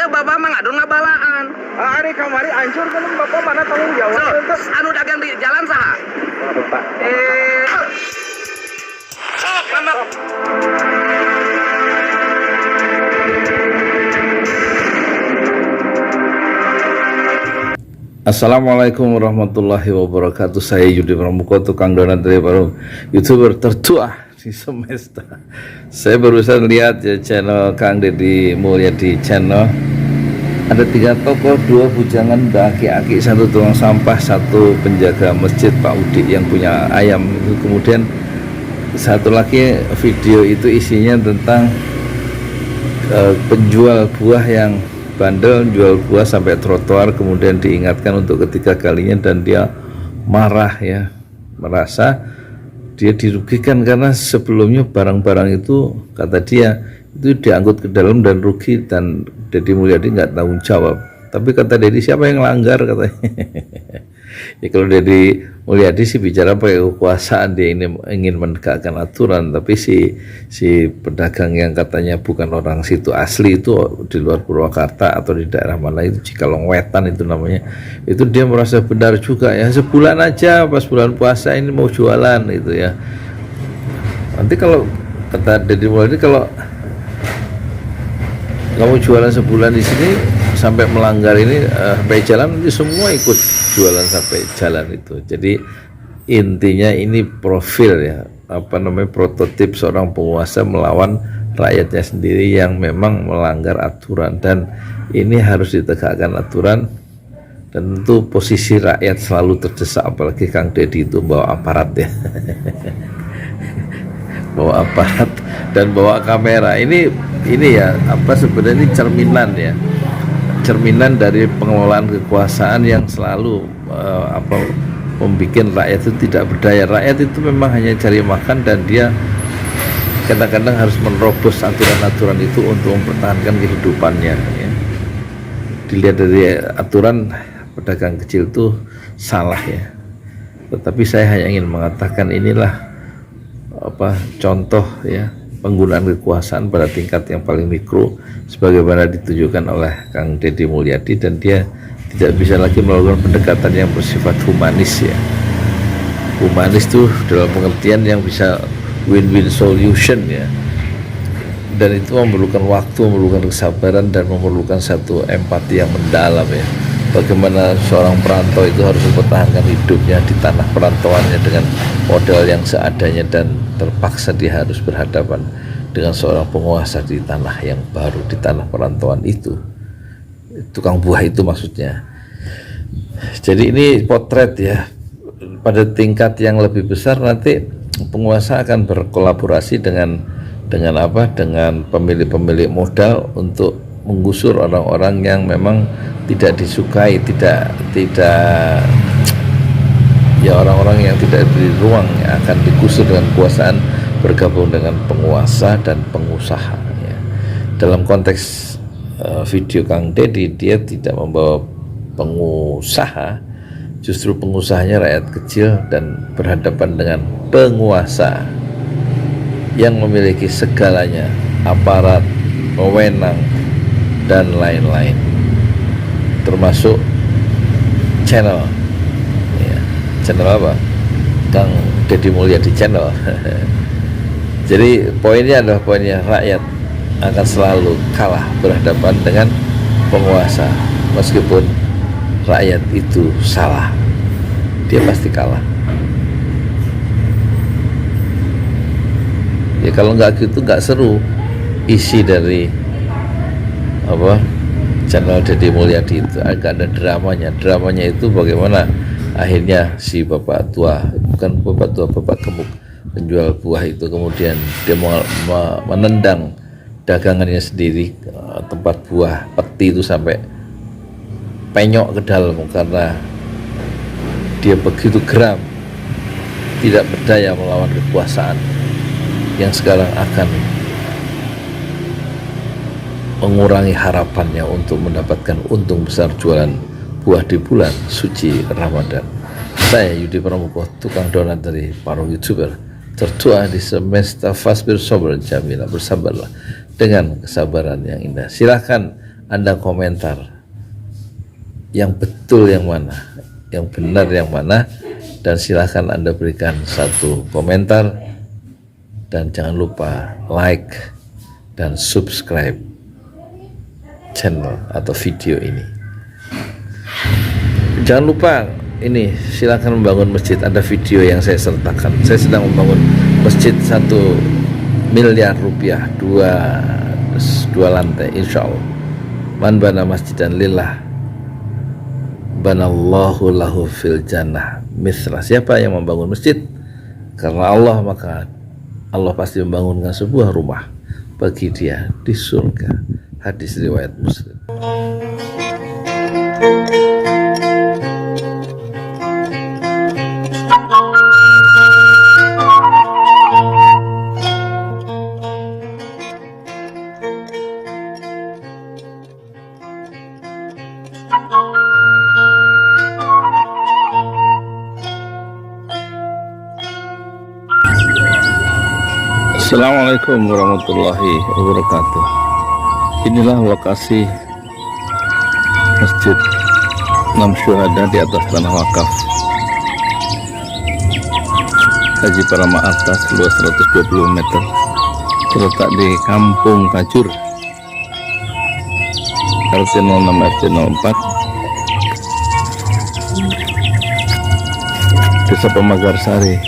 iya bapak mah ngadon ngabalaan. Ari kamari hancur kan bapak mana tanggung jawab So, anu dagang di jalan saha? Bapak. Sok mama. Assalamualaikum warahmatullahi wabarakatuh. Saya Yudi Pramuko, tukang donat dari baru YouTuber tertua di semesta. Saya barusan lihat ya channel Kang Deddy Mulyadi channel. Ada 3 tokoh, 2 bujangan, aki-aki, 1 tukang sampah, 1 penjaga masjid Pak Udik yang punya ayam. Kemudian 1 lagi video itu isinya tentang penjual buah yang bandel jual buah sampai trotoar, kemudian diingatkan untuk ketiga kalinya dan dia marah ya, merasa dia dirugikan karena sebelumnya barang-barang itu kata dia itu diangkut ke dalam dan rugi, dan Deddy Mulyadi nggak tanggung jawab. Tapi kata Deddy, siapa yang langgar katanya. Ya kalau Deddy Mulyadi sih bicara pakai kekuasaan, dia ingin menegakkan aturan, tapi si pedagang yang katanya bukan orang situ asli itu di luar Purwakarta atau di daerah mana itu, Cikalong Wetan itu namanya, itu dia merasa benar juga ya, sebulan aja pas bulan puasa ini mau jualan itu ya. Nanti kalau kata Deddy Mulyadi, kalau kamu jualan sebulan di sini sampai melanggar ini sampai jalan, nanti semua ikut jualan sampai jalan itu. Jadi intinya ini profil ya, apa namanya, prototip seorang penguasa melawan rakyatnya sendiri yang memang melanggar aturan, dan ini harus ditegakkan aturan. Dan tentu posisi rakyat selalu terdesak, apalagi Kang Deddy itu bawa aparat ya. Bawa aparat dan bawa kamera. Ini ya apa sebenarnya, ini cerminan dari pengelolaan kekuasaan yang selalu membuat rakyat itu tidak berdaya. Rakyat itu memang hanya cari makan, dan dia kadang-kadang harus menerobos aturan-aturan itu untuk mempertahankan kehidupannya ya. Dilihat dari aturan, pedagang kecil itu salah ya, tetapi saya hanya ingin mengatakan inilah contoh ya penggunaan kekuasaan pada tingkat yang paling mikro sebagaimana ditunjukkan oleh Kang Deddy Mulyadi, dan dia tidak bisa lagi melakukan pendekatan yang bersifat humanis ya. Humanis itu dalam pengertian yang bisa win-win solution ya, dan itu memerlukan waktu, memerlukan kesabaran, dan memerlukan satu empati yang mendalam ya. Bagaimana seorang perantau itu harus mempertahankan hidupnya di tanah perantauannya dengan modal yang seadanya, dan terpaksa dia harus berhadapan dengan seorang penguasa di tanah yang baru, di tanah perantauan itu, tukang buah itu maksudnya. Jadi ini potret ya, pada tingkat yang lebih besar nanti penguasa akan berkolaborasi dengan pemilik-pemilik modal untuk menggusur orang-orang yang memang tidak disukai, tidak ya, orang-orang yang tidak diberi ruang yang akan digusur dengan kekuasaan, bergabung dengan penguasa dan pengusaha ya. Dalam konteks video Kang Deddy, dia tidak membawa pengusaha, justru pengusahanya rakyat kecil dan berhadapan dengan penguasa yang memiliki segalanya, aparat, wewenang, dan lain-lain, termasuk channel ya. Channel apa? Kang Deddy Mulyadi channel. Jadi poinnya adalah rakyat akan selalu kalah berhadapan dengan penguasa, meskipun rakyat itu salah, dia pasti kalah ya. Kalau nggak gitu nggak seru isi dari channel Deddy Mulyadi itu, agak ada dramanya itu bagaimana akhirnya si bapak gemuk penjual buah itu kemudian dia menendang dagangannya sendiri, tempat buah peti itu sampai penyok ke dalam karena dia begitu geram, tidak berdaya melawan kekuasaan yang sekarang akan mengurangi harapannya untuk mendapatkan untung besar jualan buah di bulan suci Ramadan. Saya Yudi Pramuko, tukang donat dari para YouTuber tertua di semesta. Fasbir sabar jamila, bersabarlah dengan kesabaran yang indah. Silahkan Anda komentar yang betul yang mana, yang benar yang mana, dan silahkan Anda berikan satu komentar, dan jangan lupa like dan subscribe channel atau video ini. Jangan lupa ini, silahkan membangun masjid. Ada video yang saya sertakan, saya sedang membangun masjid 1 miliar rupiah, dua lantai, insya Allah. Man bana masjidan lillah banallahu lahu fil jannah mithla. Siapa yang membangun masjid karena Allah, maka Allah pasti membangunkan sebuah rumah bagi dia di surga. Hadis riwayat Muslim. Assalamualaikum warahmatullahi wabarakatuh. Inilah lokasi Masjid 6 Syuhada di atas tanah wakaf Haji Parama Atas, luas 120 meter, terletak di Kampung Kajur, RT 06 RT 04, Desa Pemagarsari,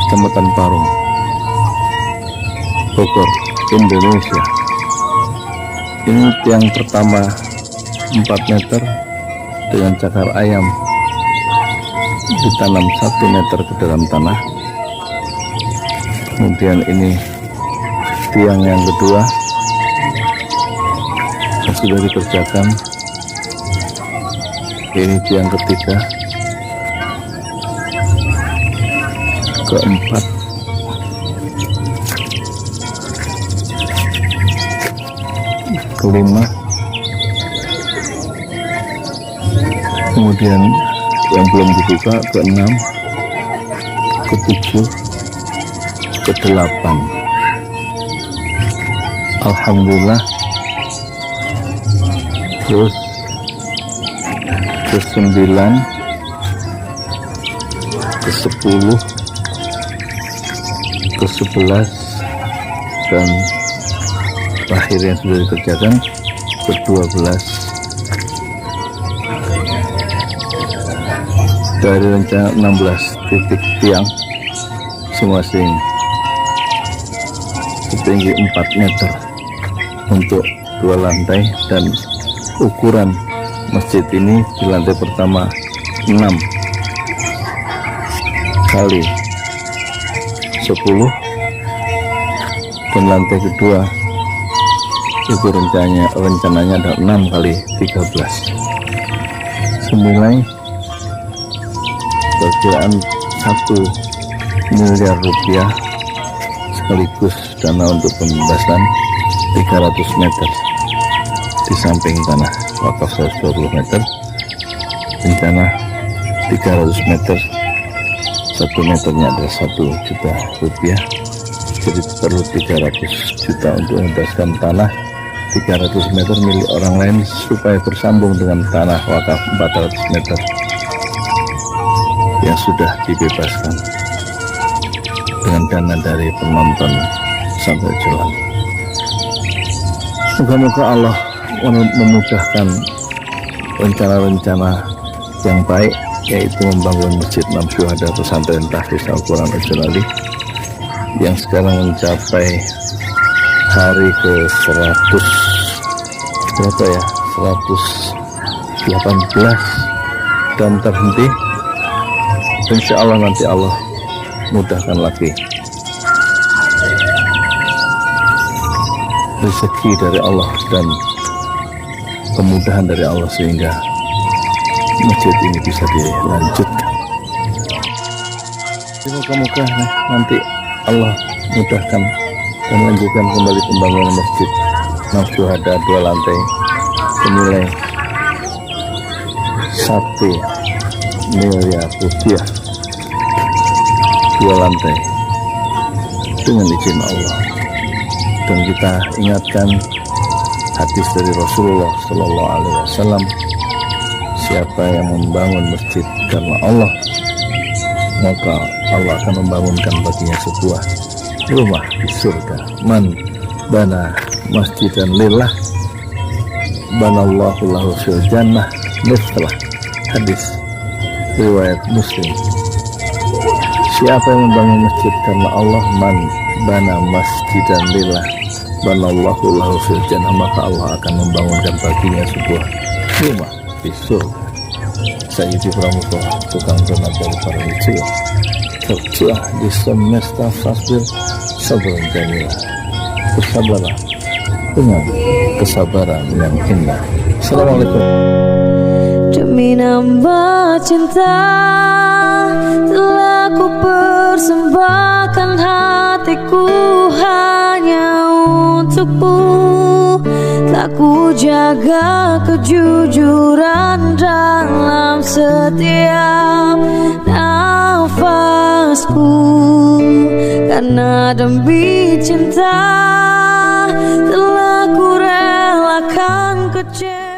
Kecamatan Parung, Bogor, Indonesia. Ini tiang pertama 4 meter dengan cakar ayam, ditanam 1 meter ke dalam tanah. Kemudian ini tiang yang kedua yang sudah dikerjakan. Ini tiang ketiga, keempat, kelima, kemudian yang belum dibuka keenam, ketujuh, kedelapan. Alhamdulillah. Terus ke-9, ke-10, ke-11, dan terakhir yang sudah dikerjakan ke-12. Dari rencana 16 titik tiang, masing-masing setinggi 4 meter untuk 2 lantai, dan ukuran masjid ini di lantai pertama 6 kali 10, dan lantai kedua itu rencananya ada 6 kali 13, senilai perkiraan 1 miliar rupiah, sekaligus dana untuk pembebasan 300 meter di samping tanah wakaf 120 meter, rencana 300 meter, 1 meternya adalah 1 juta rupiah, jadi perlu 300 juta untuk membebaskan tanah 300 meter milik orang lain supaya bersambung dengan tanah wakaf 400 meter yang sudah dibebaskan dengan dana dari penonton sampai jalan. Moga-moga Allah memudahkan rencana-rencana yang baik, yaitu membangun Masjid 6 Syuhada Pesantren Tahfiz Al-Quran Al-Jalali yang sekarang mencapai hari ke 100 berapa ya, 118, dan terhenti. Insya Allah nanti Allah mudahkan lagi rezeki dari Allah dan kemudahan dari Allah sehingga masjid ini bisa dilanjutkan. Semoga-moga nanti Allah mudahkan dan lanjutkan kembali pembangunan masjid 6 Syuhada 2 lantai senilai 1 miliar rupiah, 2 lantai dengan izin Allah. Dan kita ingatkan hadis dari Rasulullah Sallallahu Alaihi Wasallam, siapa yang membangun masjid karena Allah, maka Allah akan membangunkan baginya sebuah rumah di surga. Man bana masjidan lillah banallahu lahu fil jannah mithlah. Hadis riwayat Muslim. Siapa yang membangun masjid karena Allah, man bana masjidan lillah banallahu lahu fil jannah, maka Allah akan membangunkan baginya sebuah rumah di surga. Sayyidi Pramuka, tukang donat dari Paramitsua, tercuah di semesta fasbil sabar jamilah. Bersabarlah dengan kesabaran yang indah. Assalamualaikum. Demi nambah cinta telah ku persembahkan hatiku hanya untukmu. Telah ku jaga kejujuran dalam setiap nafasku, karena demi cinta telah ku relakan kecewa.